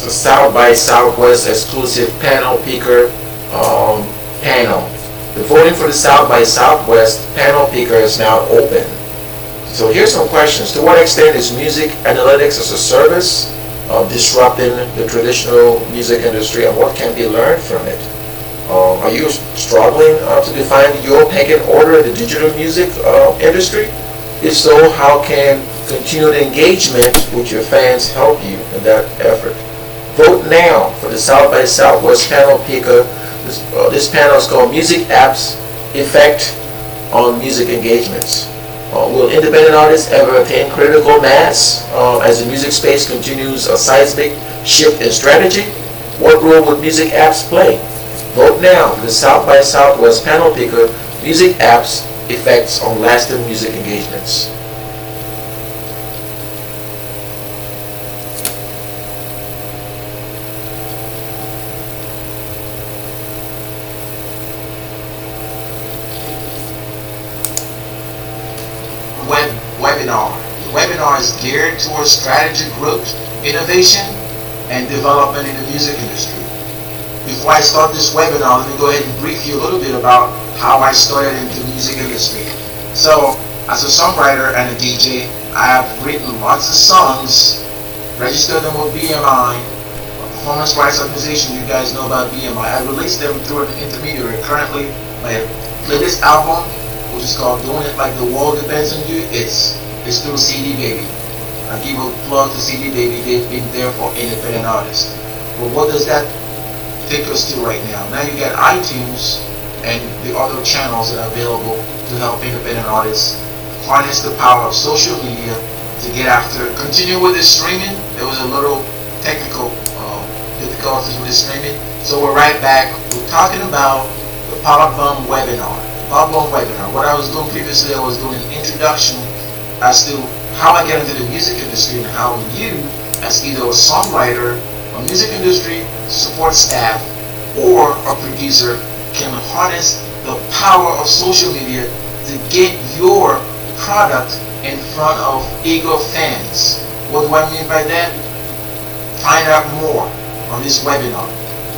the South by Southwest exclusive panel picker panel. The voting for the South by Southwest panel picker is now open. So here's some questions. To what extent is music analytics as a service disrupting the traditional music industry, and what can be learned from it? Are you struggling to define your pecking order in the digital music industry? If so, how can continued engagement with your fans help you in that effort? Vote now for the South by Southwest panel picker. This panel is called Music Apps Effect on Music Engagements. Will independent artists ever attain critical mass as the music space continues a seismic shift in strategy? What role would music apps play? Vote now for the South by Southwest panel picker, Music Apps Effects on Lasting Music Engagements. Webinar. The webinar is geared towards strategy growth, innovation, and development in the music industry. Before I start this webinar, let me go ahead and brief you a little bit about how I started into the music industry. So, as a songwriter and a DJ, I have written lots of songs, registered them with BMI, Performance Rights Organization. You guys know about BMI. I released them through an intermediary. Currently, my latest album, which is called Doing It Like the World Depends on You, it's through CD Baby. I give a plug to CD Baby. They've been there for independent artists. But what does that take us to right now? Now you got iTunes and the other channels that are available to help independent artists harness the power of social media to get after. Continue with the streaming. There was a little technical difficulties with the streaming. So we're right back. We're talking about the PODBUM webinar. PODBUM webinar. What I was doing previously, I was doing an introduction as to how I get into the music industry and how you, as either a songwriter, a music industry support staff, or a producer, can harness the power of social media to get your product in front of eager fans. What do I mean by that? Find out more on this webinar.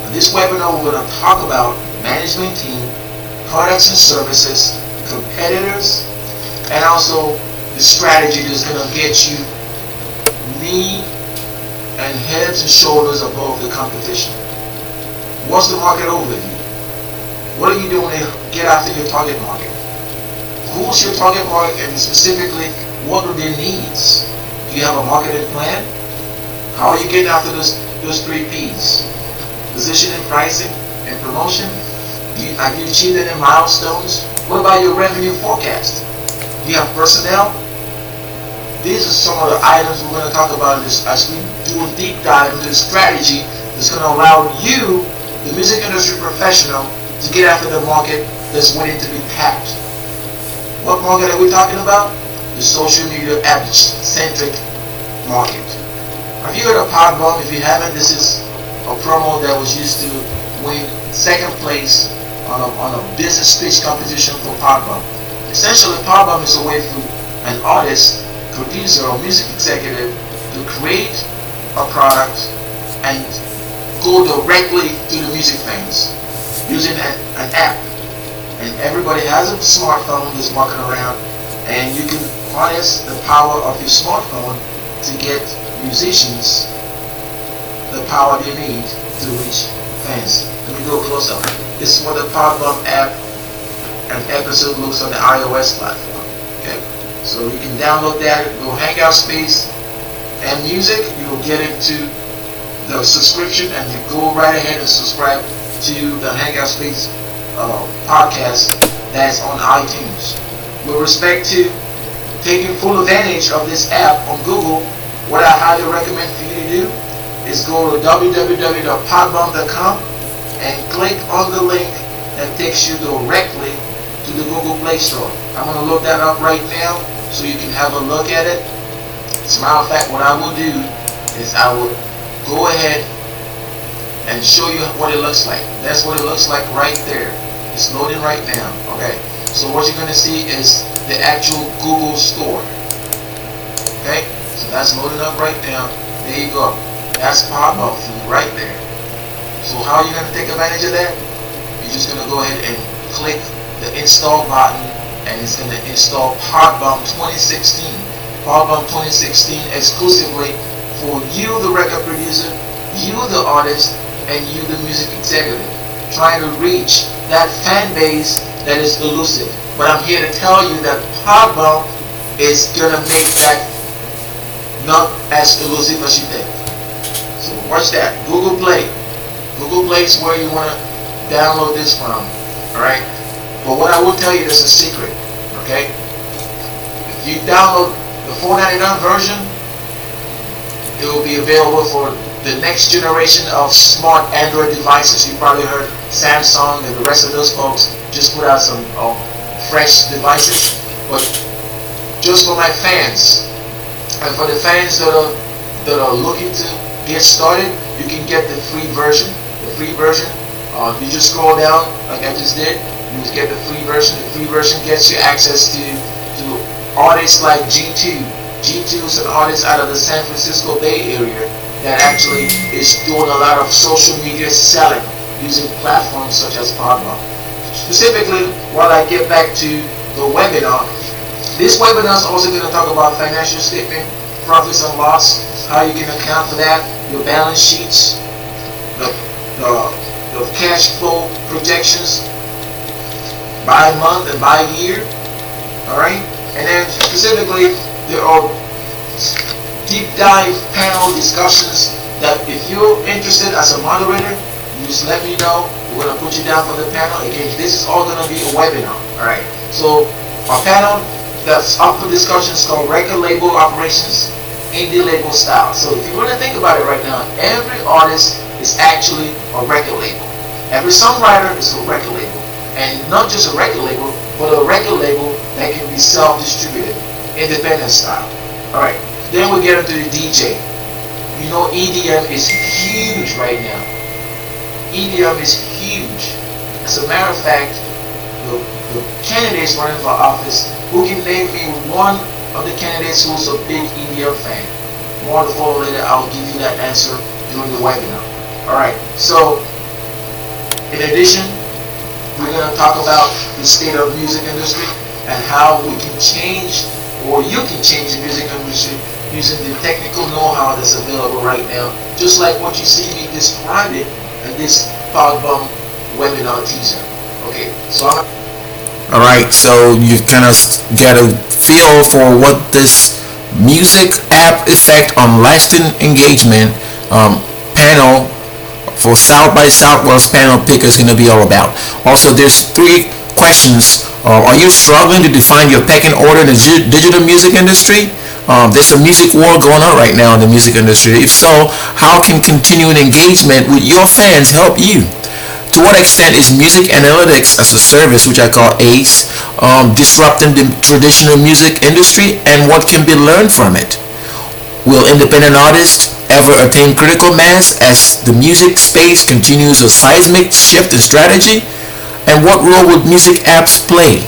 On this webinar, we're going to talk about management team, products and services, competitors, and also the strategy that's going to get you knee and heads and shoulders above the competition. What's the market overview? What are you doing to get after your target market? Who's your target market, and specifically, what are their needs? Do you have a marketing plan? How are you getting after those 3 P's? Positioning, pricing, and promotion? Have you achieved any milestones? What about your revenue forecast? Do you have personnel? These are some of the items we're going to talk about in this as we do a deep dive into the strategy that's going to allow you, the music industry professional, to get after the market that's waiting to be tapped. What market are we talking about? The social media app-centric market. Have you heard of PODBUM? If you haven't, this is a promo that was used to win 2nd place on a business pitch competition for PODBUM. Essentially, PODBUM is a way for an artist, producer, or music executive to create a product and go directly to the music fans using an app. And everybody has a smartphone that's walking around, and you can harness the power of your smartphone to get musicians the power they need to reach fans. Let me go close up. This is what the PODBUM app and episode looks on the iOS platform. Okay, so you can download that. Go Hangout Space and Music. You will get into the subscription, and you go right ahead and subscribe to the Hangout Space podcast that's on iTunes. With respect to taking full advantage of this app on Google, what I highly recommend for you to do is go to www.podbum.com and click on the link that takes you directly to the Google Play Store. I'm going to look that up right now so you can have a look at it. As a matter of fact, what I will do is I will go ahead and show you what it looks like. That's what it looks like right there. It's loading right now. Okay, so what you're going to see is the actual Google Store. Okay, so that's loading up right now. There you go. That's PODBUM for you right there. So how are you going to take advantage of that? You're just going to go ahead and click the install button, and it's going to install PODBUM 2016. PODBUM 2016 exclusively for you, the record producer, you, the artist, and you, the music executive, trying to reach that fan base that is elusive. But I'm here to tell you that PODBUM is going to make that not as elusive as you think. So watch that. Google Play. Google Play is where you want to download this from. Alright? But what I will tell you, there's a secret. Okay? If you download the $4.99 version, it will be available for the next generation of smart Android devices. You probably heard Samsung and the rest of those folks just put out some fresh devices. But just for my fans, and for the fans that are looking to get started, you can get the free version. The free version, you just scroll down like I just did, you just get the free version. The free version gets you access to artists like G2. G2 is an artist out of the San Francisco Bay Area that actually is doing a lot of social media selling using platforms such as PODBUM. Specifically, while I get back to the webinar, this webinar is also going to talk about financial statement, profits and loss, how you can account for that, your balance sheets, the cash flow projections by month and by year. Alright? And then specifically, there are deep dive panel discussions that if you're interested as a moderator, you just let me know. We're going to put you down for the panel. Again, this is all going to be a webinar. Alright? So, our panel that's up for discussion is called Record Label Operations, Indie Label Style. So if you want to think about it right now, every artist is actually a record label. Every songwriter is a record label. And not just a record label, but a record label that can be self-distributed, independent style. Alright, then we get into the DJ. You know EDM is huge right now. EDM is huge. As a matter of fact, the candidates running for office, who can name me one of the candidates who's a big EDM fan? More to follow later, I'll give you that answer during the webinar. Alright, so in addition, we're going to talk about the state of the music industry and how we can change, or you can change the music industry using the technical know-how that's available right now, just like what you see me describing in this PODBUM webinar teaser. Okay, so Alright, so you kind of get a feel for what this music app effect on lasting engagement panel for South by Southwest PanelPicker is going to be all about. Also, there's 3 questions. Are you struggling to define your pecking order in the digital music industry? There's a music war going on right now in the music industry. If so, how can continuing engagement with your fans help you? To what extent is music analytics as a service, which I call ACE, disrupting the traditional music industry, and what can be learned from it? Will independent artists ever attain critical mass as the music space continues a seismic shift in strategy? And what role would music apps play?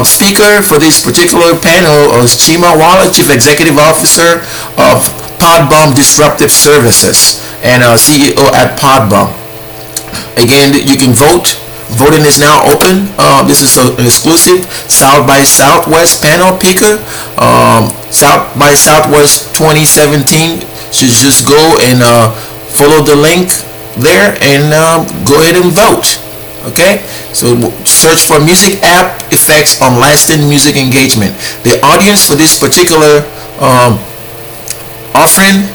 Speaker for this particular panel is Chima Walla, Chief Executive Officer of PODBUM Disruptive Services and CEO at PODBUM. Again, you can vote. Voting is now open. This is an exclusive South by Southwest PanelPicker. South by Southwest 2017. So just go and follow the link there and go ahead and vote. Okay? So search for music app effects on lasting music engagement. The audience for this particular offering,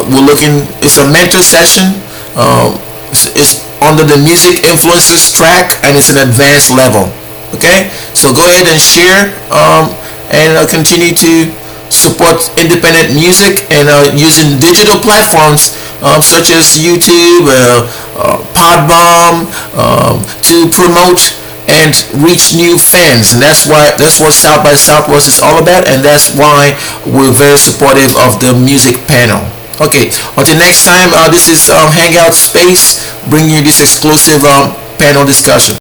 we're looking, it's a mentor session. It's under the music influencers track and it's an advanced level. Okay, so go ahead and share and continue to support independent music and using digital platforms such as YouTube, PODBUM to promote and reach new fans. And that's what South by Southwest is all about, and that's why we're very supportive of the music panel. Okay, until next time, this is Hangout Space bringing you this exclusive panel discussion.